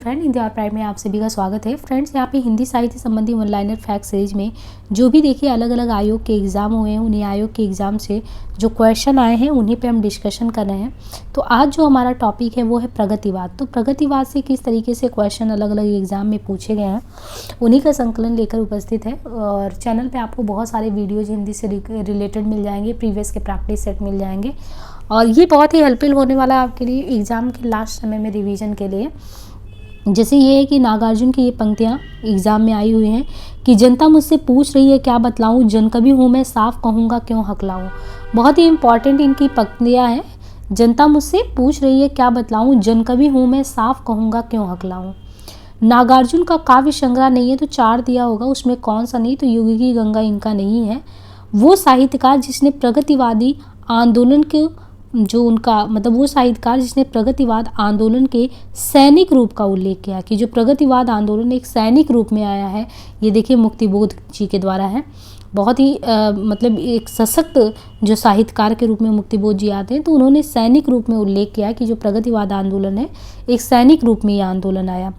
Friend Hindi और prime में आप सभी का स्वागत है। फ्रेंड्स, यहाँ पे हिंदी साहित्य संबंधी वन लाइनर फैक्ट सीरीज में जो भी देखिए अलग अलग आयोग के एग्ज़ाम हुए हैं, उन्हीं आयोग के एग्ज़ाम से जो क्वेश्चन आए हैं उन्हीं पे हम डिस्कशन कर रहे हैं। तो आज जो हमारा टॉपिक है वो है प्रगतिवाद। तो प्रगतिवाद से किस तरीके से क्वेश्चन अलग अलग एग्ज़ाम में पूछे गए हैं उन्हीं का संकलन लेकर उपस्थित है। और चैनल पर आपको बहुत सारे वीडियोज़ हिंदी से रिलेटेड मिल जाएंगे, प्रीवियस के प्रैक्टिस सेट मिल जाएंगे और ये बहुत ही हेल्पफुल होने वाला है आपके लिए एग्ज़ाम के लास्ट समय में रिवीजन के लिए। जैसे ये है कि नागार्जुन की ये पंक्तियाँ एग्ज़ाम में आई हुई हैं कि जनता मुझसे पूछ रही है क्या बतलाऊँ, जन कभी हूँ मैं साफ कहूँगा क्यों हकलाऊँ। बहुत ही इंपॉर्टेंट इनकी पंक्तियाँ हैं। जनता मुझसे पूछ रही है क्या बतलाऊँ, जन कभी हूँ मैं साफ कहूँगा क्यों हकलाऊँ। नागार्जुन का काव्य संग्रह नहीं है तो 4 दिया होगा, उसमें कौन सा नहीं, तो युग की गंगा इनका नहीं है। वो साहित्यकार जिसने प्रगतिवादी आंदोलन के जो उनका मतलब वो साहित्यकार जिसने प्रगतिवाद आंदोलन के सैनिक रूप का उल्लेख किया कि जो प्रगतिवाद आंदोलन एक सैनिक रूप में आया है, ये देखिए मुक्तिबोध जी के द्वारा है। बहुत ही मतलब एक सशक्त जो साहित्यकार के रूप में मुक्तिबोध जी आते हैं, तो उन्होंने सैनिक रूप में उल्लेख किया कि जो प्रगतिवाद आंदोलन है एक सैनिक रूप में ये आंदोलन आया।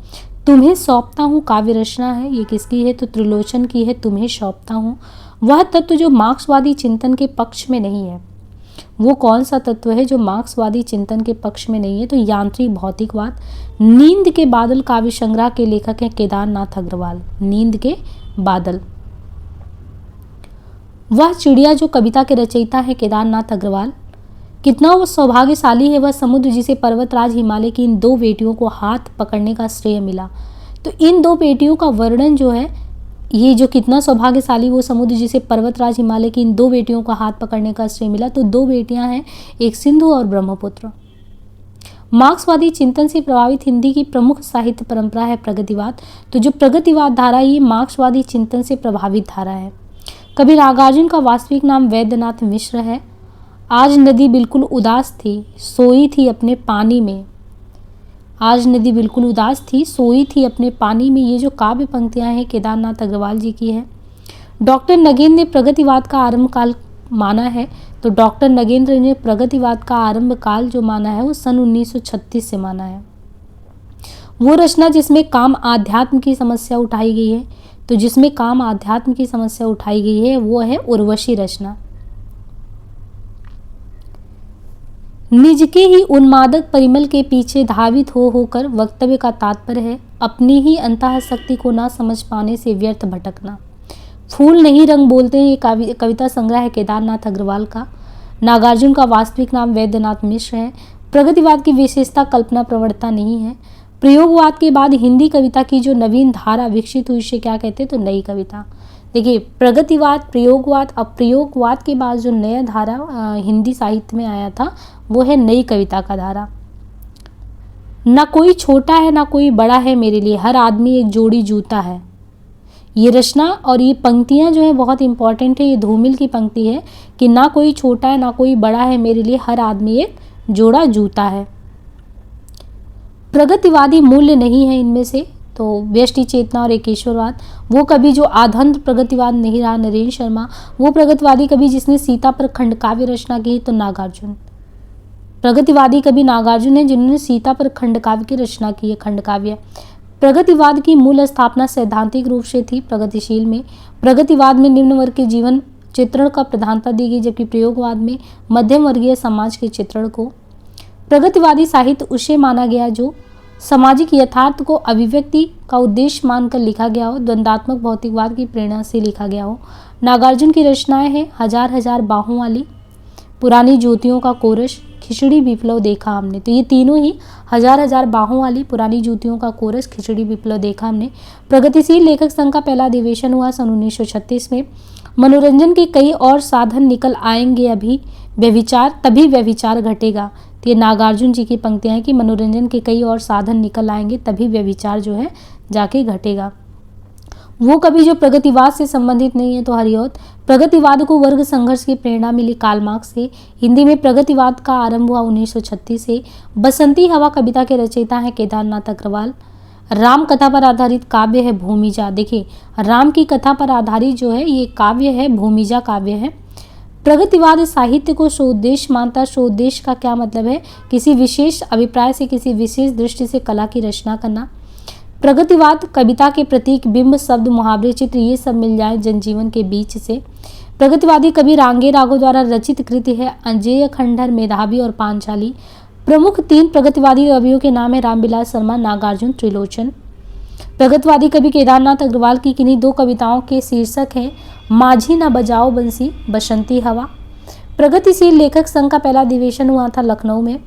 तुम्हें सौंपता हूँ काव्य रचना है, ये किसकी है, तो त्रिलोचन की है। तुम्हें सौंपता हूँ वह तत्व जो मार्क्सवादी चिंतन के पक्ष में नहीं है। वो कौन सा तत्व है जो मार्क्सवादी चिंतन के पक्ष में नहीं है, तो यांत्रिक भौतिकवाद। नींद के बादल काव्य संग्रह के लेखक हैं केदारनाथ अग्रवाल। नींद के बादल। वह चिड़िया जो कविता के रचयिता है केदारनाथ अग्रवाल। कितना वो सौभाग्यशाली है वह समुद्र जिसे पर्वतराज हिमालय की इन 2 बेटियों को हाथ पकड़ने का श्रेय मिला। तो इन 2 बेटियों का वर्णन जो है, ये जो कितना सौभाग्यशाली वो समुद्र जिसे पर्वतराज हिमालय की इन 2 बेटियों का हाथ पकड़ने का श्रेय मिला, तो 2 बेटियां हैं, एक सिंधु और ब्रह्मपुत्र। मार्क्सवादी चिंतन से प्रभावित हिंदी की प्रमुख साहित्य परंपरा है प्रगतिवाद। तो जो प्रगतिवाद धारा ये मार्क्सवादी चिंतन से प्रभावित धारा है। कवि नागार्जुन का वास्तविक नाम वैद्यनाथ मिश्र है। आज नदी बिल्कुल उदास थी, सोई थी अपने पानी में। आज नदी बिल्कुल उदास थी, सोई थी अपने पानी में। ये जो काव्य पंक्तियां हैं केदारनाथ अग्रवाल जी की है। डॉक्टर नगेंद्र ने प्रगतिवाद का आरंभ काल माना है, तो डॉक्टर नगेंद्र ने प्रगतिवाद का आरंभ काल जो माना है वो सन 1936 से माना है। वो रचना जिसमें काम आध्यात्म की समस्या उठाई गई है, तो जिसमें काम आध्यात्म की समस्या उठाई गई है वो है उर्वशी रचना। निज के ही उन्मादक परिमल के पीछे धावित हो होकर वक्तव्य का तात्पर्य है अपनी ही अंतःशक्ति को ना समझ पाने से व्यर्थ भटकना। फूल नहीं रंग बोलते हैं, ये कविता संग्रह है केदारनाथ अग्रवाल का। नागार्जुन का वास्तविक नाम वैद्यनाथ मिश्र है। प्रगतिवाद की विशेषता कल्पना प्रवणता नहीं है। प्रयोगवाद के बाद हिंदी कविता की जो नवीन धारा विकसित हुई उसे क्या कहते हैं, तो नई कविता। देखिए प्रगतिवाद, प्रयोगवाद, अब प्रयोगवाद के बाद जो नया धारा हिंदी साहित्य में आया था वो है नई कविता का धारा। ना कोई छोटा है ना कोई बड़ा है मेरे लिए, हर आदमी एक जोड़ी जूता है। ये रचना और ये पंक्तियां जो है बहुत इंपॉर्टेंट है। ये धूमिल की पंक्ति है कि ना कोई छोटा है ना कोई बड़ा है मेरे लिए, हर आदमी एक जोड़ा जूता है। प्रगतिवादी मूल्य नहीं है इनमें से, तो व्यष्टि चेतना और एकेश्वरवाद। वो कवि जो आधंध प्रगतिवाद नहीं रहा नरेंद्र शर्मा। वो प्रगतिवादी कवि जिसने सीता पर खंडकाव्य रचना की, तो नागार्जुन। प्रगतिवादी कवि नागार्जुन है जिन्होंने सीता पर खंडकाव्य की रचना की है, खंडकाव्य। प्रगतिवाद की मूल स्थापना सैद्धांतिक रूप से थी प्रगतिशील में। प्रगतिवाद में निम्न वर्ग के जीवन चित्रण का प्रधानता दी गई, जबकि प्रयोगवाद में मध्यम वर्गीय समाज के चित्रण को। प्रगतिवादी साहित्य उसे माना गया जो सामाजिक यथार्थ को अभिव्यक्ति का उद्देश्य मानकर लिखा गया हो, द्वंदात्मक भौतिकवाद की प्रेरणा से लिखा गया हो। नागार्जुन की रचनाएं हैं हजार हजार बाहों वाली, पुरानी ज्योतियों का कोरस, खिचड़ी विप्लव देखा हमने। तो ये तीनों ही हजार हजार बाहों वाली, पुरानी ज्योतियों का कोरस, खिचड़ी विप्लव देखा हमने। प्रगतिशील लेखक संघ का पहला अधिवेशन हुआ सन 1936 में। मनोरंजन के कई और साधन निकल आएंगे अभी व्यभिचार तभी व्यभिचार घटेगा। तो ये नागार्जुन जी की पंक्तियां हैं कि मनोरंजन के कई और साधन निकल आएंगे तभी व्यभिचार जो है जाके घटेगा। वो कभी जो प्रगतिवाद से संबंधित नहीं है, तो हरिऔध। प्रगतिवाद को वर्ग संघर्ष की प्रेरणा मिली कार्ल मार्क्स से। हिंदी में प्रगतिवाद का आरंभ हुआ 1936 से। बसंती हवा कविता के रचयिता हैं केदारनाथ अग्रवाल। राम कथा पर आधारित काव्य है भूमिजा। देखिए राम की कथा पर आधारित जो है ये काव्य है, भूमिजा काव्य है। प्रगतिवाद साहित्य को स्वउद्देश्य मानता। स्वउद्देश्य का क्या मतलब है, किसी विशेष अभिप्राय से, किसी विशेष दृष्टि से कला की रचना करना। प्रगतिवाद कविता के प्रतीक, बिंब, शब्द, मुहावरे, चित्र ये सब मिल जाए जनजीवन के बीच से। प्रगतिवादी कवि रांगे राघव द्वारा रचित कृति है अजेय, खंडहर, मेधावी और पांचाली। प्रमुख 3 प्रगतिवादी कवियों के नाम है रामविलास शर्मा, नागार्जुन, त्रिलोचन। प्रगतिवादी कवि केदारनाथ अग्रवाल की किन्हीं 2 कविताओं के शीर्षक हैं माझी न बजाओ बंसी, बसंती हवा। प्रगतिशील लेखक संघ का पहला अधिवेशन हुआ था लखनऊ में।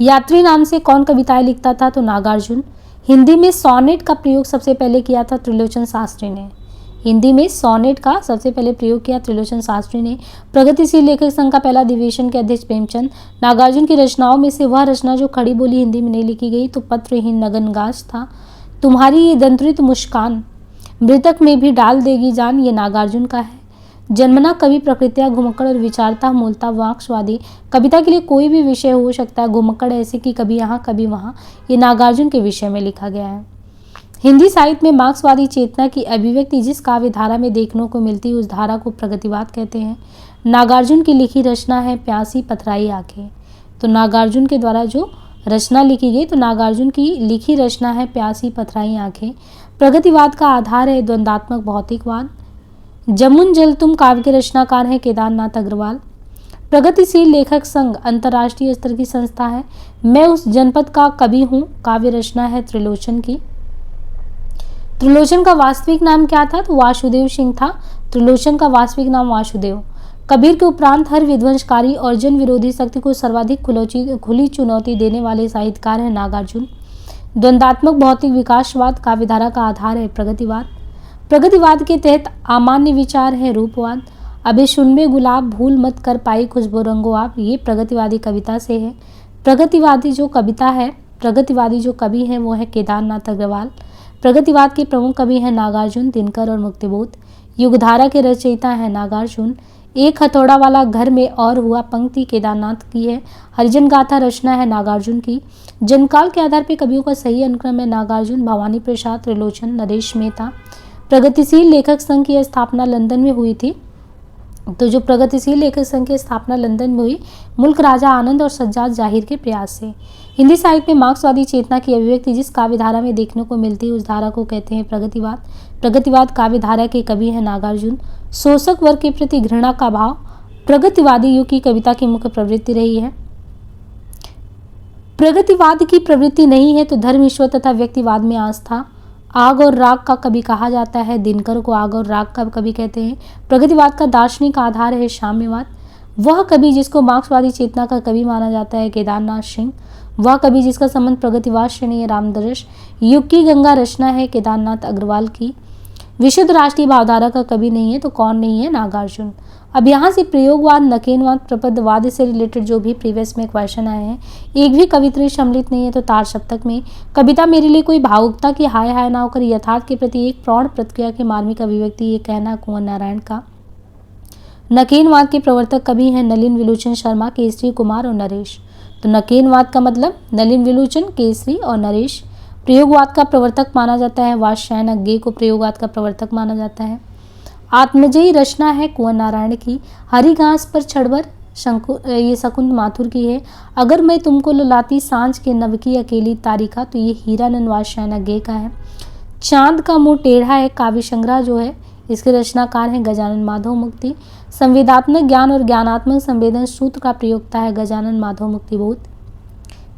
यात्री नाम से कौन कविताएं लिखता था? तो नागार्जुन। हिंदी में सोनेट का प्रयोग सबसे पहले किया था त्रिलोचन शास्त्री ने। हिंदी में सोनेट का सबसे पहले प्रयोग किया त्रिलोचन शास्त्री ने। प्रगतिशील लेखक संघ का पहला अधिवेशन के अध्यक्ष प्रेमचंद। नागार्जुन की रचनाओं में से वह रचना जो खड़ी बोली हिंदी में नहीं लिखी गई तो पत्रहीन नगनगाश था। तुम्हारी ये दंत्रित मुस्कान मृतक में भी डाल देगी जान, ये नागार्जुन का है। जन्मना कवि प्रकृतिया घुमक्कड़ और विचारता मूलता मार्क्सवादी। कविता के लिए कोई भी विषय हो सकता है, घुमक्कड़ ऐसे कि कभी यहाँ कभी वहाँ, ये नागार्जुन के विषय में लिखा गया है। हिंदी साहित्य में मार्क्सवादी चेतना की अभिव्यक्ति जिस काव्य धारा में देखने को मिलती है उस धारा को प्रगतिवाद कहते हैं। नागार्जुन की लिखी रचना है प्यासी पथराई आंखें। तो नागार्जुन के द्वारा जो रचना लिखी गई तो नागार्जुन की लिखी रचना है प्यासी पथराई आंखें। प्रगतिवाद का आधार है द्वंदात्मक भौतिकवाद। जमुन जल तुम काव्य के रचनाकार हैं केदारनाथ अग्रवाल। प्रगतिशील लेखक संघ अंतर्राष्ट्रीय स्तर की संस्था है। मैं उस जनपद का कवि हूँ काव्य रचना है त्रिलोचन की। त्रिलोचन का वास्तविक नाम क्या था? तो वासुदेव सिंह था। त्रिलोचन का वास्तविक नाम वासुदेव। कबीर के उपरांत हर विध्वंसकारी और जन विरोधी शक्ति को सर्वाधिक खुली चुनौती देने वाले साहित्यकार हैं नागार्जुन। द्वंदात्मक भौतिक विकासवाद काव्यधारा का आधार है प्रगतिवाद। प्रगतिवाद के तहत अमान्य विचार है रूपवाद। अबे सुनबे गुलाब भूल मत कर पाई खुशबू रंगो आप, ये प्रगतिवादी कविता से है। प्रगतिवादी जो कवि हैं वो है केदारनाथ अग्रवाल। प्रगतिवाद के प्रमुख कवि हैं नागार्जुन, दिनकर और मुक्तिबोध। युगधारा के रचयिता हैं नागार्जुन। एक हथौड़ा वाला घर में और हुआ पंक्ति केदारनाथ की है। हरिजन गाथा रचना है नागार्जुन की। जनकाल के आधार पर कवियों का सही अनुक्रम है नागार्जुन, भवानी प्रसाद, त्रिलोचन, नरेश मेहता। प्रगतिशील लेखक संघ की स्थापना लंदन में हुई थी। तो जो प्रगतिशील लेखक संघ की स्थापना लंदन में हुई मुल्क राजा आनंद और सज्जाद जाहिर के प्रयास से। हिंदी साहित्य में मार्क्सवादी चेतना की अभिव्यक्ति जिस काव्य धारा में देखने को मिलती है उस धारा को कहते हैं प्रगतिवाद। प्रगतिवाद काव्य धारा के कवि हैं नागार्जुन। शोषक वर्ग के प्रति घृणा का भाव प्रगतिवादी युग की कविता की मुख्य प्रवृत्ति रही है। प्रगतिवाद की प्रवृत्ति नहीं है तो धर्म, ईश्वर तथा व्यक्तिवाद में आस्था। आग और राग का कवि कहा जाता है। दिनकर को आग और राग का कवि कहते हैं। प्रगतिवाद का दार्शनिक आधार है साम्यवाद। वह कवि जिसको मार्क्सवादी चेतना का कवि माना जाता है केदारनाथ सिंह। वह कवि जिसका संबंध प्रगतिवाद से नहीं है रामदर्श। युग की गंगा रचना है केदारनाथ अग्रवाल की। विशुद्ध राष्ट्रीय भावधारा का कवि नहीं है तो कौन नहीं है? नागार्जुन। अब यहाँ से प्रयोगवाद, नकेनवाद, प्रपदवाद से रिलेटेड जो भी प्रीवियस में क्वेश्चन आए हैं एक भी कवित्री सम्मिलित नहीं है। तो तार सप्तक में कविता मेरे लिए कोई भावुकता की हाय हाय ना होकर यथार्थ के प्रति एक प्रौढ़ प्रतिक्रिया की मार्मिक अभिव्यक्ति, ये कहना कुंवर नारायण का। नकेनवाद के प्रवर्तक कवि हैं नलिन विलोचन शर्मा, केसरी कुमार और नरेश। तो नकेनवाद का मतलब नलिन विलोचन, केसरी और नरेश। प्रयोगवाद का प्रवर्तक माना जाता है वात्स्यायन अज्ञेय को प्रयोगवाद का प्रवर्तक माना जाता है। आत्मजयी रचना है कुंवर नारायण की। हरी घास पर छड़बर ये शकुंत माथुर की है। अगर मैं तुमको लुलाती सांझ के नव की अकेली तारिका, तो ये हीरानंद वात्स्यायन अज्ञेय का है। चांद का मुंह टेढ़ा है काव्य संग्रह जो है इसके रचनाकार हैं गजानन माधव मुक्ति। संवेदात्मक ज्ञान और ज्ञानात्मक संवेदन सूत्र का प्रयोक्ता है गजानन माधव मुक्तिबोध।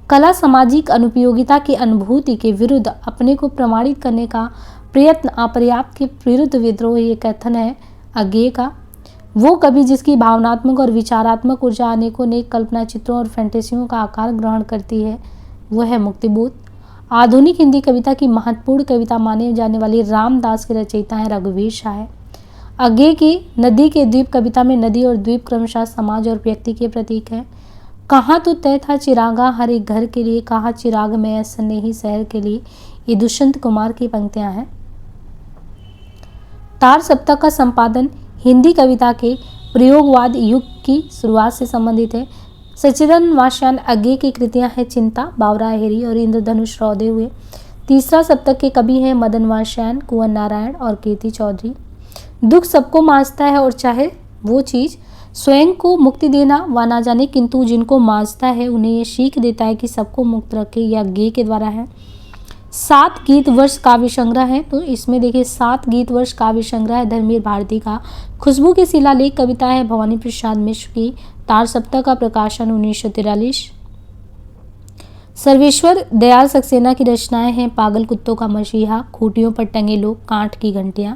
कला सामाजिक अनुपयोगिता की अनुभूति के विरुद्ध अपने को प्रमाणित करने का प्रयत्न अपर्याप्त के विरुद्ध विद्रोह, ये कथन है अज्ञेय का। वो कवि जिसकी भावनात्मक और विचारात्मक ऊर्जा अनेकों नेक कल्पना चित्रों और फैंटेसियों का आकार ग्रहण करती है वो है मुक्तिबोध। आधुनिक हिंदी कविता की महत्वपूर्ण कविता माने जाने वाली रामदास के रचयिता हैं रघुवीर शाह। अज्ञेय की नदी के द्वीप कविता में नदी और द्वीप क्रमशः समाज और व्यक्ति के प्रतीक है। कहाँ तो तय था चिरागा हर एक घर के लिए, कहाँ चिराग में स्नेही शहर के लिए, ये दुष्यंत कुमार की पंक्तियां हैं। तार सप्तक का संपादन हिंदी कविता के प्रयोगवाद युग की शुरुआत से संबंधित है। सच्चिदानंद वात्स्यायन अज्ञेय की कृतियां हैं चिंता, बावरा हेरी और इंद्रधनुष रौदे हुए। तीसरा सप्तक के कवि हैं मदन वात्स्यायन, कुंवर नारायण और कीर्ति चौधरी। दुख सबको मांझता है और चाहे वो चीज़ स्वयं को मुक्ति देना व ना जाने, किंतु जिनको मांझता है उन्हें ये सीख देता है कि सबको मुक्त रखे, यह अज्ञेय के द्वारा है। 7 गीत वर्ष काव्य संग्रह है, तो इसमें देखिए 7 गीत वर्ष काव्य संग्रह है धर्मवीर भारती का। खुशबू के शिलालेख कविता है भवानी प्रसाद मिश्र की। तार सप्ताह का प्रकाशन 1943। सर्वेश्वर दयाल सक्सेना की रचनाएं हैं पागल कुत्तों का मसीहा, खूंटियों पर टंगे लोग, कांट की घंटियां।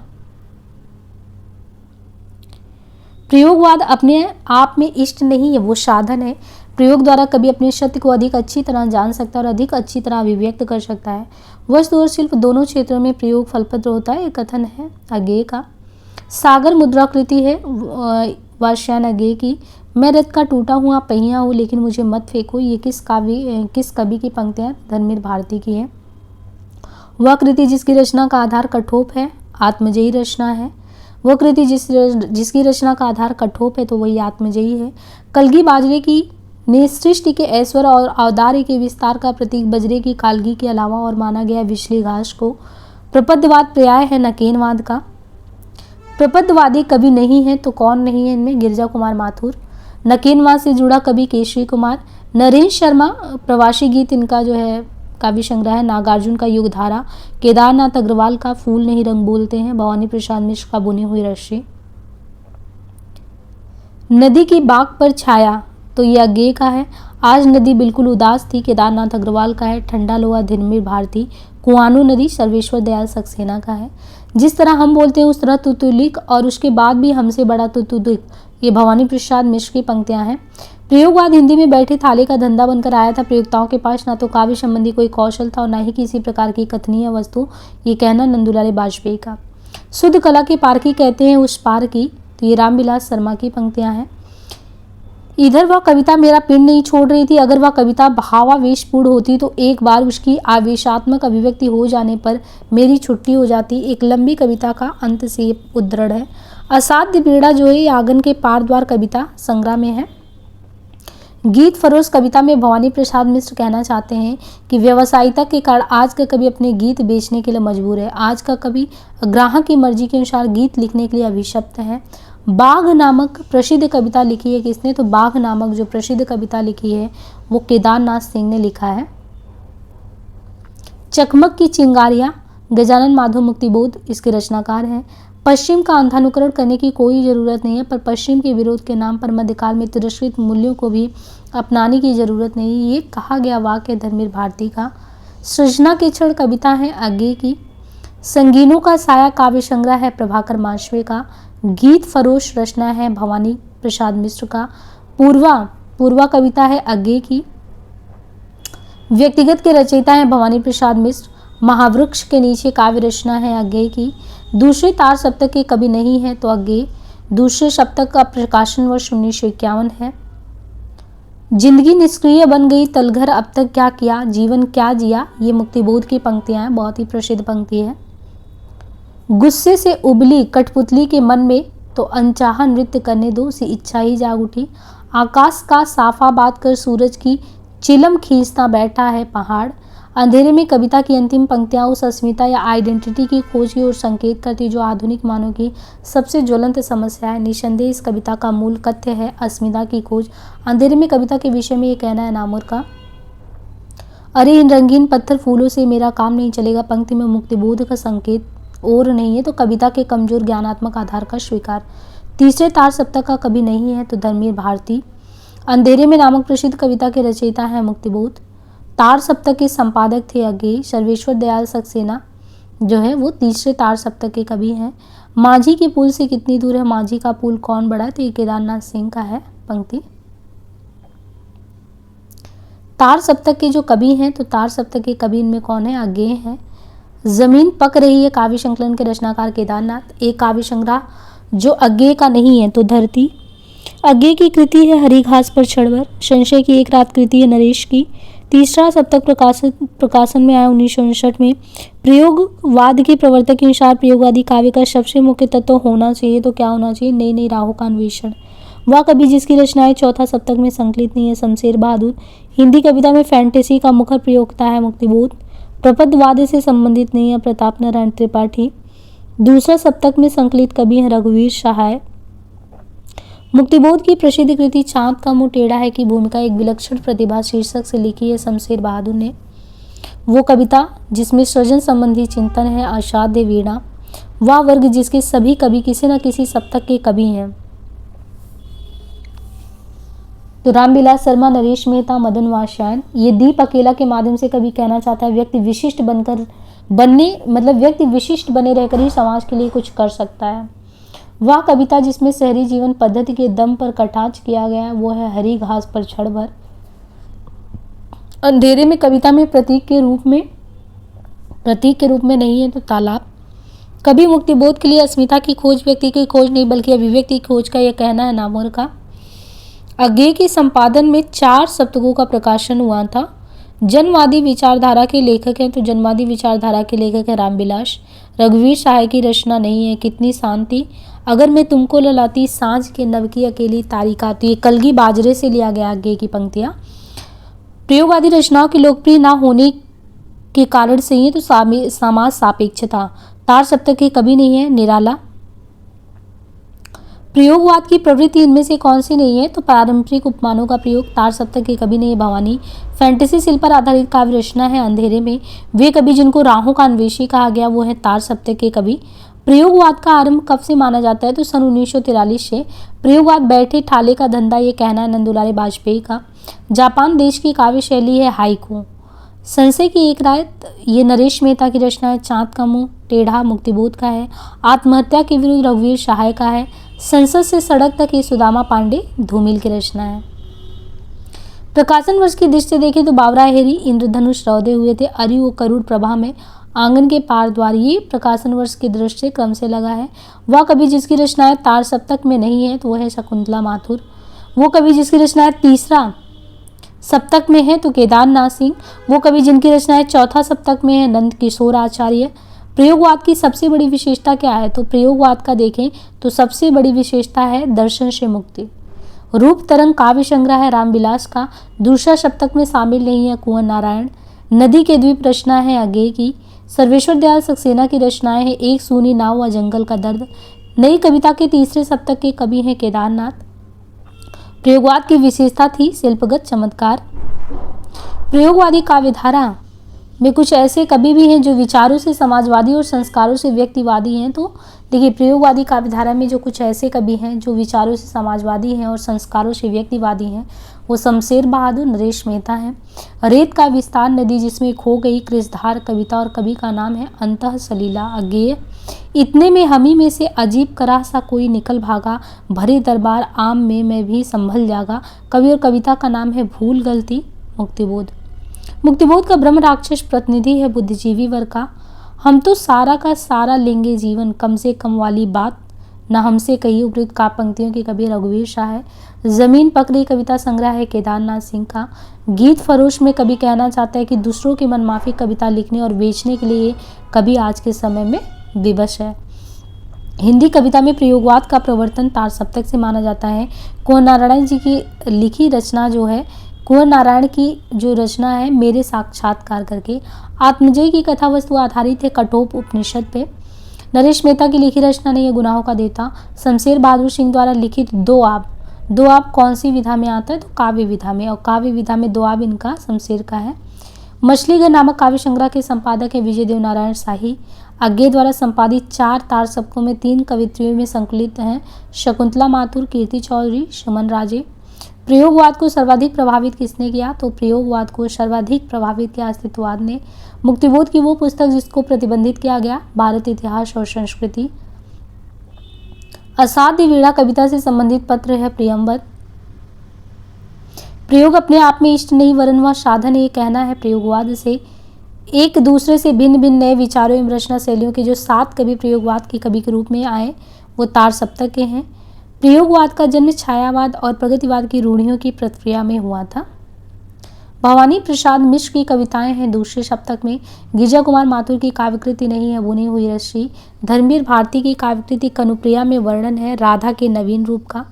प्रयोगवाद अपने आप में इष्ट नहीं है, वो साधन है। प्रयोग द्वारा कभी अपने सत्य को अधिक अच्छी तरह जान सकता है और अधिक अच्छी तरह अभिव्यक्त कर सकता है। वस्तु और शिल्प दोनों क्षेत्रों में प्रयोग फलप्रद होता है। एक कथन है अज्ञेय का। सागर मुद्राकृति है वाष्यायन अज्ञेय की। मैं रथ का टूटा हुआ पहिया हूँ लेकिन मुझे मत फेंको, ये किस कवि की पंक्तियां धर्मवीर भारती की है। वह कृति जिसकी रचना का आधार कठोप है, आत्मजयी रचना है। वह कृति जिसकी रचना का आधार कठोप है तो वही आत्मजयी है। कलगी बाजरे की ने सृष्टि के ऐश्वर्य और औदार्य के विस्तार का प्रतीक बजरे की कालगी के अलावा और माना गया विछली घास को। प्रपद्यवाद पर्याय है नकेनवाद का। प्रपद्यवादी कवि नहीं है तो कौन नहीं है इनमें, गिरिजा कुमार माथुर। नकेनवाद से जुड़ा कवि केशरी कुमार। नरेंद्र शर्मा प्रवासी गीत इनका जो है काव्य संग्रह है। नागार्जुन का युगधारा। केदारनाथ अग्रवाल का फूल नहीं रंग बोलते हैं। भवानी प्रसाद मिश्र का बुनी हुई रस्सी। नदी की बाग पर छाया, तो ये अज्ञेय का है। आज नदी बिल्कुल उदास थी, केदारनाथ अग्रवाल का है। ठंडा लोहा धर्मवीर भारती। कुआनो नदी सर्वेश्वर दयाल सक्सेना का है। जिस तरह हम बोलते हैं उस तरह तुतुलिक और उसके बाद भी हमसे बड़ा तुतुदिक, ये भवानी प्रसाद मिश्र की पंक्तियां हैं। प्रयोगवाद हिंदी में बैठे थाले का धंधा बनकर आया था। प्रयोक्ताओं के पास ना तो काव्य संबंधी कोई कौशल था और ना ही किसी प्रकार की कथनीय वस्तु, ये कहना नंदुलाल बाजपेयी का। शुद्ध कला के पारखी कहते हैं उस पार की, तो ये रामविलास शर्मा की पंक्तियां हैं। इधर वह कविता मेरा पिंड नहीं छोड़ रही थी। अगर वह कविता भावावेशपूर्ण होती तो एक बार उसकी आवेशात्मक अभिव्यक्ति हो जाने पर मेरी छुट्टी हो जाती। एक लंबी कविता का अंत से उद्धरण है। असाध्य पीड़ा जो है आंगन के पार द्वार कविता संग्रह में है। गीत फरोश कविता में भवानी प्रसाद मिश्र कहना चाहते हैं कि व्यवसायिकता के कारण आज का कवि अपने गीत बेचने के लिए मजबूर है। आज का कवि ग्राहक की मर्जी के अनुसार गीत लिखने के लिए अभिशप्त है। बाघ नामक प्रसिद्ध कविता लिखी है किसने, तो बाघ नामक जो प्रसिद्ध कविता लिखी है वो केदारनाथ सिंह ने लिखा है। चकमक की चिंगारियां गजानन माधव मुक्तिबोध इसके रचनाकार हैं। पश्चिम का अंधानुकरण करने की कोई जरूरत नहीं है, पर पश्चिम के विरोध के नाम पर मध्यकाल में तिरस्कृत मूल्यों को भी अपनाने की जरूरत नहीं, ये कहा गया वाक्य धर्मवीर भारती का। सृजना के क्षण कविता है अज्ञेय की। संगीनों का साया काव्य संग्रह है प्रभाकर माशवे का। गीत फरोश रचना है भवानी प्रसाद मिश्र का। पूर्वा कविता है अज्ञेय की। व्यक्तिगत के रचयिता है भवानी प्रसाद मिश्र। महावृक्ष के नीचे काव्य रचना है अज्ञेय की। दूसरे तार सप्तक के कवि नहीं है तो अज्ञेय। दूसरे सप्तक का प्रकाशन वर्ष 1951 है। जिंदगी निष्क्रिय बन गई तलघर अब तक क्या किया, जीवन क्या जिया, ये मुक्तिबोध की पंक्तियां हैं, बहुत ही प्रसिद्ध पंक्ति है। गुस्से से उबली कठपुतली के मन में तो अनचाहा नृत्य करने दो, सी इच्छा ही जाग उठी। आकाश का साफा बात कर सूरज की चिलम खींचता बैठा है पहाड़। अंधेरे में कविता की अंतिम पंक्तियां उस अस्मिता या आइडेंटिटी की खोज की ओर संकेत करती जो आधुनिक मानव की सबसे ज्वलंत समस्या है। निसंदेह इस कविता का मूल कथ्य है अस्मिता की खोज। अंधेरे में कविता के विषय में ये कहना है नामोर का। अरे इन रंगीन पत्थर फूलों से मेरा काम नहीं चलेगा पंक्ति में मुक्तिबोध का संकेत और नहीं है तो कविता के कमजोर ज्ञानात्मक आधार का स्वीकार। तीसरे तार सप्तक का कवि नहीं है तो धर्मवीर भारती। अंधेरे में नामक प्रसिद्ध कविता के रचयिता है मुक्तिबोध। तार सप्तक के संपादक थे अज्ञेय। सर्वेश्वर दयाल सक्सेना जो है वो तीसरे तार सप्तक के कवि हैं। माझी की पुल से कितनी दूर है, माझी का पुल कौन बड़ा, तो ये केदारनाथ सिंह का है पंक्ति। तार सप्तक के जो कवि हैं तो तार सप्तक के कवि इनमें कौन है, अज्ञेय है। जमीन पक रही है काव्य संकलन के रचनाकार केदारनाथ। एक काव्य संग्रह जो अज्ञेय का नहीं है तो धरती। अज्ञेय की कृति है हरी घास पर चढ़वर। संशय की एक रात कृति है नरेश की। तीसरा सप्तक प्रकाशन में आया 1959 में। प्रयोगवाद के प्रवर्तक के अनुसार प्रयोगवादी काव्य का सबसे मुख्य तत्व होना चाहिए तो क्या होना चाहिए, नई नई राहों का अन्वेषण। वह कवि जिसकी रचनाएं चौथा सप्तक में संकलित नहीं है शमशेर बहादुर। हिंदी कविता में फैंटेसी का मुखर प्रयोक्ता है मुक्तिबोध। प्रपद्यवाद से संबंधित नहीं है प्रताप नारायण त्रिपाठी। दूसरा सप्तक में संकलित कवि है रघुवीर सहाय। मुक्तिबोध की प्रसिद्ध कृति चांद का मुंह टेढ़ा है की भूमिका एक विलक्षण प्रतिभा शीर्षक से लिखी है शमशेर बहादुर ने। वो कविता जिसमें सृजन संबंधी चिंतन है, असाध्य वीणा। वह वर्ग जिसके सभी कवि किसी न किसी सप्तक के कवि हैं। तो रामविलास शर्मा, नरेश मेहता, मदन वात्स्यायन। ये दीप अकेला के माध्यम से कवि कहना चाहता है व्यक्ति विशिष्ट व्यक्ति विशिष्ट बने रहकर ही समाज के लिए कुछ कर सकता है। वह कविता जिसमें शहरी जीवन पद्धति के दम पर कटाक्ष किया गया है वो है हरी घास पर क्षण भर। अंधेरे में कविता में प्रतीक के रूप में नहीं है तो तालाब। कभी मुक्तिबोध के लिए अस्मिता की खोज व्यक्ति की खोज नहीं बल्कि अभिव्यक्ति की खोज का यह कहना है नामवर का। अज्ञेय के संपादन में 4 सप्तकों का प्रकाशन हुआ था। जनवादी विचारधारा के लेखक हैं तो जनवादी विचारधारा के लेखक है रामविलास। रघुवीर सहाय की रचना नहीं है कितनी शांति, अगर मैं तुमको ललाती, सांझ के नव की अकेली तारिका। तो ये कलगी बाजरे से लिया गया अज्ञेय की पंक्तियां। प्रयोगवादी रचनाओं के लोकप्रिय ना होने के कारण से ही तो समाज सापेक्षता। तार सप्तक के कभी नहीं है निराला। प्रयोगवाद की प्रवृत्ति इनमें से कौन सी नहीं है तो पारंपरिक उपमानों का प्रयोग। तार सप्तक के कभी नहीं है भवानी। फैंटेसी शिल्प पर आधारित काव्य रचना है अंधेरे में। वे कवि जिनको राहों का अन्वेषी कहा गया वो है तार सप्तक के कवि। प्रयोगवाद का आरंभ कब से माना जाता है तो सन 1943 से। प्रयोगवाद बैठे ठाले का धंधा ये कहना है नंदुलारे वाजपेयी का। जापान देश की काव्य शैली है हाइकू। संशय की एक रात ये नरेश मेहता की रचना है। चाँद का मुंह टेढ़ा मुक्तिबोध का है। आत्महत्या के विरुद्ध रघुवीर सहाय का है। संसद से सड़क तक ये सुदामा पांडे धूमिल की रचना है। प्रकाशन वर्ष की दृष्टि देखें तो बावरा हेरी इंद्रधनुष रौदे हुए थे अरि वो करुण प्रभा में आंगन के पार द्वार। ये प्रकाशन वर्ष की दृष्टि से क्रम से लगा है। वह कवि जिसकी रचनाएं तार सप्तक में नहीं है तो वह है शकुंतला माथुर। वो कवि जिसकी रचनाएं तीसरा सप्तक में है तो केदारनाथ सिंह। वो कवि जिनकी रचनाएं चौथा सप्तक में है नंद किशोर आचार्य। प्रयोगवाद की सबसे बड़ी विशेषता क्या है तो प्रयोगवाद का देखें तो सबसे बड़ी विशेषता है दर्शन से मुक्ति। रूप तरंग काव्य संग्रह है रामविलास का। दूसरा सप्तक में शामिल नहीं है कुंवर नारायण। नदी के द्वीप रचना है अज्ञेय की। सर्वेश्वर दयाल सक्सेना की रचनाएं हैं एक सूनी नाव व जंगल का दर्द। नई कविता के तीसरे सप्तक के कवि हैं केदारनाथ। प्रयोगवाद की विशेषता थी शिल्पगत चमत्कार। प्रयोगवादी काव्यधारा में कुछ ऐसे कवि भी हैं जो विचारों से समाजवादी और संस्कारों से व्यक्तिवादी हैं। तो देखिए प्रयोगवादी काव्यधारा में जो कुछ ऐसे कवि हैं जो विचारों से समाजवादी हैं और संस्कारों से व्यक्तिवादी हैं वो शमशेर बहादुर, नरेश मेहता हैं। रेत का विस्तार नदी जिसमें खो गई कृषधार कविता और कवि का नाम है अंतः सलीला अज्ञेय। इतने में हमी में से अजीब कराह सा कोई निकल भागा भरे दरबार आम में मैं भी संभल जागा। कवि और कविता का नाम है भूल गलती मुक्तिबोध। मुक्तिबोध का ब्रह्म राक्षस प्रतिनिधि है बुद्धिजीवी वर्ग का। हम तो सारा का सारा लेंगे जीवन कम से कम वाली बात न हमसे कही उपयुक्त का पंक्तियों के कवि रघुवीर शाह है। जमीन पकड़ी कविता संग्रह है केदारनाथ सिंह का। गीत फरोश में कवि कहना चाहता है कि दूसरों की मनमाफी कविता लिखने और बेचने के लिए कवि आज के समय में विवश है। हिंदी कविता में प्रयोगवाद का प्रवर्तन तार सप्तक से माना जाता है। कुंवर नारायण जी की लिखी रचना जो है कुंवर नारायण की जो रचना है मेरे साक्षात्कार करके आत्मजय की कथा वस्तु आधारित है कठोप उपनिषद पे। नरेश मेहता की लिखी रचना नहीं है गुनाहों का देता। शमशेर बहादुर सिंह द्वारा लिखित दो आब कौन सी विधा में आता है तो काव्य विधा में, और काव्य विधा में दो आब इनका शमशेर का है। मछलीघर नामक काव्य संग्रह के संपादक है विजय देव नारायण शाही। अज्ञेय द्वारा संपादित 4 तार सप्तकों में 3 कवित्रियों में संकलित हैं शकुंतला माथुर, कीर्ति चौधरी, सुमन राजे। प्रयोगवाद को सर्वाधिक प्रभावित किसने किया तो प्रयोगवाद को सर्वाधिक प्रभावित किया अस्तित्ववाद ने। मुक्तिबोध की वो पुस्तक जिसको प्रतिबंधित किया गया भारत इतिहास और संस्कृति। असाध्य वीणा कविता से संबंधित पत्र है प्रियंवद। प्रयोग अपने आप में इष्ट नहीं वरन वह साधन ये कहना है प्रयोगवाद से। एक दूसरे से भिन्न भिन्न नए विचारों एवं रचना शैलियों के जो 7 कवि प्रयोगवाद के कवि के रूप में आए वो तार सप्तक के हैं। प्रयोगवाद का जन्म छायावाद और प्रगतिवाद की रूढ़ियों की प्रक्रिया में हुआ था। भवानी प्रसाद मिश्र की कविताएं हैं दूसरे सप्तक में। गिरिजा कुमार माथुर की काव्यकृति नहीं है बुनी हुई रस्सी। धर्मवीर भारती की काव्यकृति कनुप्रिया में वर्णन है राधा के नवीन रूप का।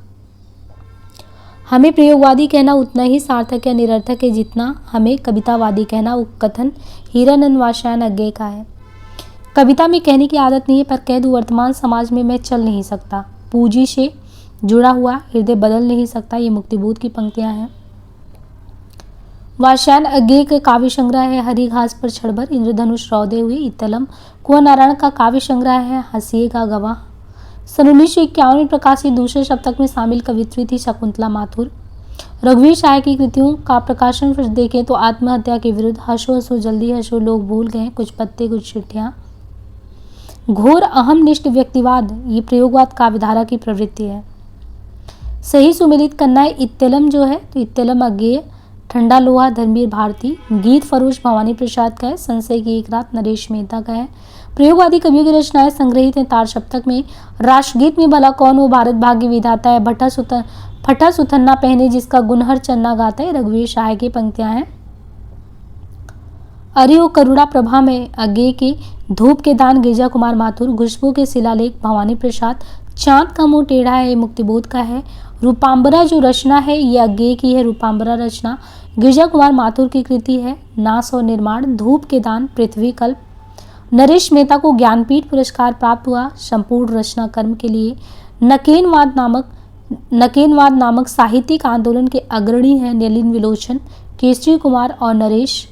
हमें प्रयोगवादी कहना उतना ही सार्थक या निरर्थक है जितना हमें कवितावादी कहना उपकथन हीरानंद वात्स्यायन अज्ञेय का है। कविता में कहने की आदत नहीं है पर कह दूं वर्तमान समाज में मैं चल नहीं सकता। पूंजी से जुड़ा हुआ हृदय बदल नहीं सकता। ये मुक्तिबोध की पंक्तियां हैं। वात्स्यायन अज्ञेय का काव्य संग्रह है हरी घास पर छड़बर, इंद्रधनुष रौदे हुए, इत्तलम। कुंवर नारायण का काव्य संग्रह है हंसिए का गवाह। सन 1951 में प्रकाशित दूसरे शतक में शामिल कवित्री थी शकुंतला माथुर। रघुवीर शाह की कृतियों का प्रकाशन फिर देखें तो आत्महत्या के विरुद्ध, हंसो हंसो जल्दी हंसो, लोग भूल गए, कुछ पत्ते कुछ चिट्ठियां, घोर अहमनिष्ठ व्यक्तिवाद, ये प्रयोगवाद काव्यधारा की प्रवृत्ति है। सही सुमेलित करना है इत्तलम जो है तो इत्तलम अज्ञेय, ठंडा लोहा धर्मवीर भारती, गीत फरोश भवानी प्रसाद का है, संशय की एक रात नरेश मेहता का है। प्रयोगवादी कवियों की रचनाएं संग्रहित हैं तार सप्तक में। राष्ट्रगीत में भला कौन वो भारत भाग्य विधाता है, फटा सुथन्ना पहने जिसका गुनहर चन्ना गाता है, रघुवीर शाह की पंक्तियां हैं। अरे ओ करुणा प्रभा में अज्ञेय की, धूप के दान गिरजा कुमार माथुर, खुशबू के शिलालेख भवानी प्रसाद, चांद का मुंह टेढ़ा है मुक्तिबोध का है। रूपांबरा जो रचना है ये अज्ञेय की है, रूपांबरा रचना गिरजा कुमार माथुर की कृति है। नाश और निर्माण, धूप के दान, पृथ्वी कल्प। नरेश मेहता को ज्ञानपीठ पुरस्कार प्राप्त हुआ संपूर्ण रचना कर्म के लिए। नकेनवाद नामक साहित्यिक आंदोलन के अग्रणी हैं नलिन विलोचन, केसरी कुमार और नरेश।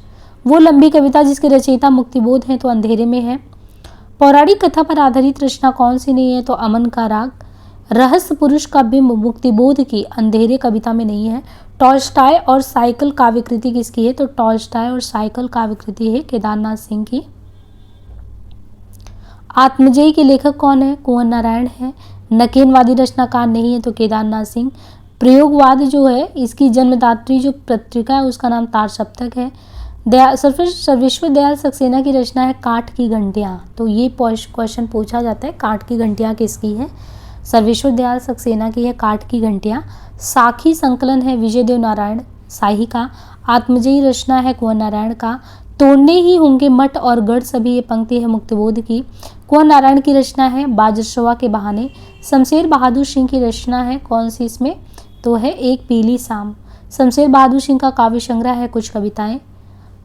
वो लंबी कविता जिसके रचयिता मुक्तिबोध हैं तो अंधेरे में है। पौराणिक कथा पर आधारित रचना कौन सी नहीं है तो अमन का राग। रहस्य पुरुष का बिंब मुक्तिबोध की अंधेरे कविता में नहीं है। टॉल्स्टॉय और साइकिल काव्यकृति किसकी है तो टॉल्स्टॉय और साइकिल काव्यकृति है केदारनाथ सिंह की। आत्मजयी के लेखक कौन है कुंवर नारायण है। नकेनवादी रचनाकार नहीं है तो केदारनाथ सिंह। प्रयोगवाद जो है इसकी जन्मदात्री जो पत्रिका है उसका नाम तार सप्तक है। सर्वेश्वर दयाल सक्सेना की रचना है काठ की घंटियाँ, तो ये क्वेश्चन पूछा जाता है काठ की घंटियाँ किसकी है, सर्वेश्वर दयाल सक्सेना की है काठ की घंटियाँ। साखी संकलन है विजय देव नारायण शाही का। आत्मजयी रचना है कुंवर नारायण का। तोड़ने ही होंगे मठ और गढ़ सभी, ये पंक्ति है मुक्तिबोध की। कुंवर नारायण की रचना है बाजरशवा के बहाने। शमशेर बहादुर सिंह की रचना है कौन सी इसमें तो है एक पीली शाम। शमशेर बहादुर सिंह का काव्य संग्रह है कुछ कविताएं।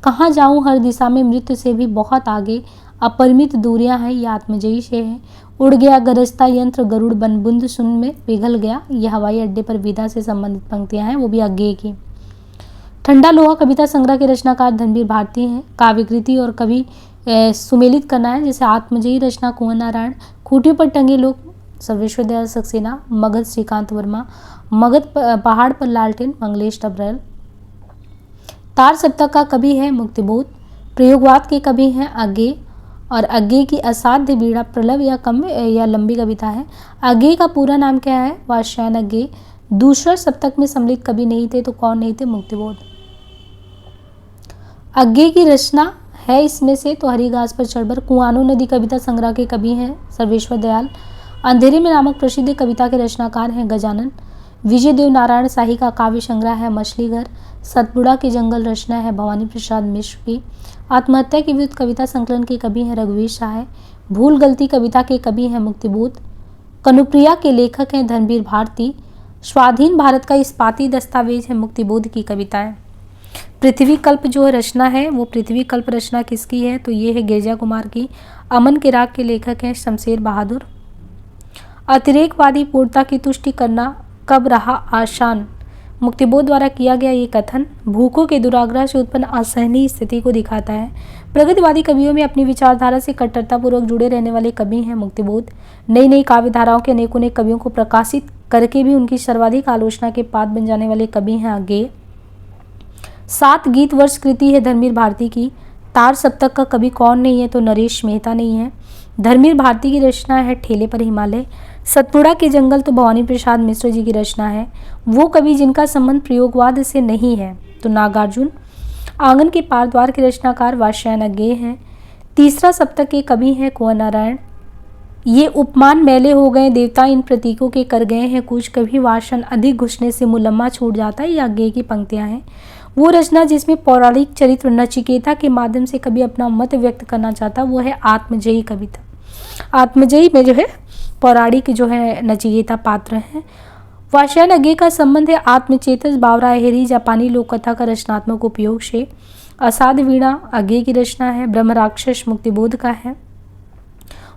कहाँ जाऊँ हर दिशा में मृत्यु से भी बहुत आगे, अपरिमित दूरियां हैं, ये आत्मजयी से है। उड़ गया गरजता यंत्र गरुड़ बन बुंद सुन में पिघल गया, यह हवाई अड्डे पर विदा से संबंधित पंक्तियां हैं, वो भी अज्ञेय की। ठंडा लोहा कविता संग्रह के रचनाकार धर्मवीर भारती हैं। काव्यकृति और कवि सुमेलित करना है जैसे आत्मजयी रचना कुंवर नारायण। खूंटियों पर टंगे लोग सर्वेश्वर दयाल सक्सेना। मगध श्रीकांत वर्मा। मगध पहाड़ पर लालटेन मंगलेश डबरैल। तार सप्तक का कवि है मुक्तिबोध। प्रयोगवाद के कवि हैं अज्ञेय और अज्ञेय की असाध्य बीड़ा प्रलव या कम या लंबी कविता है। अज्ञेय का पूरा नाम क्या है वात्स्यायन अज्ञेय। दूसरा सप्तक में सम्मिलित कवि नहीं थे तो कौन नहीं थे मुक्तिबोध। अज्ञेय की रचना है इसमें से तो हरी घास पर चढ़कर। कुआनो नदी कविता संग्रह के कवि हैं सर्वेश्वर दयाल। अंधेरे में नामक प्रसिद्ध कविता के रचनाकार हैं गजानन। विजय देव नारायण शाही का काव्य संग्रह है मछली घर। सतपुड़ा के जंगल रचना है भवानी प्रसाद मिश्र की। आत्महत्या के विरुद्ध कविता संकलन के कवि हैं रघुवीर शाह। भूल गलती कविता के कवि हैं मुक्तिबोध। कनुप्रिया के लेखक हैं धर्मवीर भारती। स्वाधीन भारत का इस्पाती दस्तावेज है मुक्तिबोध की कविताएं। पृथ्वी कल्प जो रचना है वो पृथ्वी कल्प रचना किसकी है तो ये है गिरजा कुमार की। अमन के राग के लेखक हैं शमशेर बहादुर। अतिरेकवादी पूर्णता की तुष्टि करना कब रहा आसान, मुक्तिबोध द्वारा किया गया ये कथन भूखों के दुराग्रह से उत्पन्न असहनीय स्थिति को दिखाता है। प्रगतिवादी कवियों में अपनी विचारधारा से कट्टरतापूर्वक जुड़े रहने वाले कवि हैं मुक्तिबोध। नई नई काव्य धाराओं के अनेकों ने कवियों को प्रकाशित करके भी उनकी सर्वाधिक आलोचना के पात्र बन जाने वाले कवि हैं अज्ञेय। 7 गीत वर्ष कृति है धर्मवीर भारती की। तार सप्तक का कवि कौन नहीं है तो नरेश मेहता नहीं है। धर्मवीर भारती की रचना है ठेले पर हिमालय। सतपुड़ा के जंगल तो भवानी प्रसाद मिश्र जी की रचना है। वो कवि जिनका संबंध प्रयोगवाद से नहीं है तो नागार्जुन। आंगन के पार द्वार के रचनाकार वात्स्यायन अज्ञेय हैं। तीसरा सप्तक के कवि हैं कुंवर नारायण। ये उपमान मैले हो गए देवता इन प्रतीकों के कर गए हैं कुछ, कभी वासन अधिक घुसने से मुलम्मा छूट जाता है, ये अज्ञेय की पंक्तियां हैं। वो रचना जिसमें पौराणिक चरित्र नचिकेता के माध्यम से कभी अपना मत व्यक्त करना चाहता वो है आत्मजयी कविता। आत्मजयी में जो है पौराणिक जो है नचिकेता पात्र हैं। वात्स्यायन अज्ञेय का संबंध है आत्मचेतस बावरा हेरी जापानी लोक कथा का रचनात्मक उपयोग से। असाध वीणा अज्ञेय की रचना है। ब्रह्म राक्षस मुक्तिबोध का है।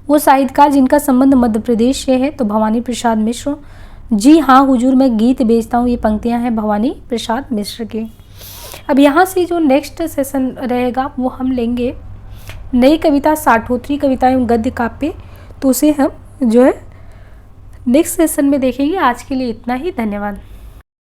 वो साहित्यकार जिनका संबंध मध्य प्रदेश से है तो भवानी प्रसाद मिश्र। जी हाँ हुजूर मैं गीत बेचता हूँ, ये पंक्तियाँ हैं भवानी प्रसाद मिश्र की। अब यहाँ से जो नेक्स्ट सेशन रहेगा वो हम लेंगे नई कविता साठोत्तरी कविता एवं गद्य काव्य, तो उसे हम जो है नेक्स्ट सेशन में देखेंगे। आज के लिए इतना ही, धन्यवाद।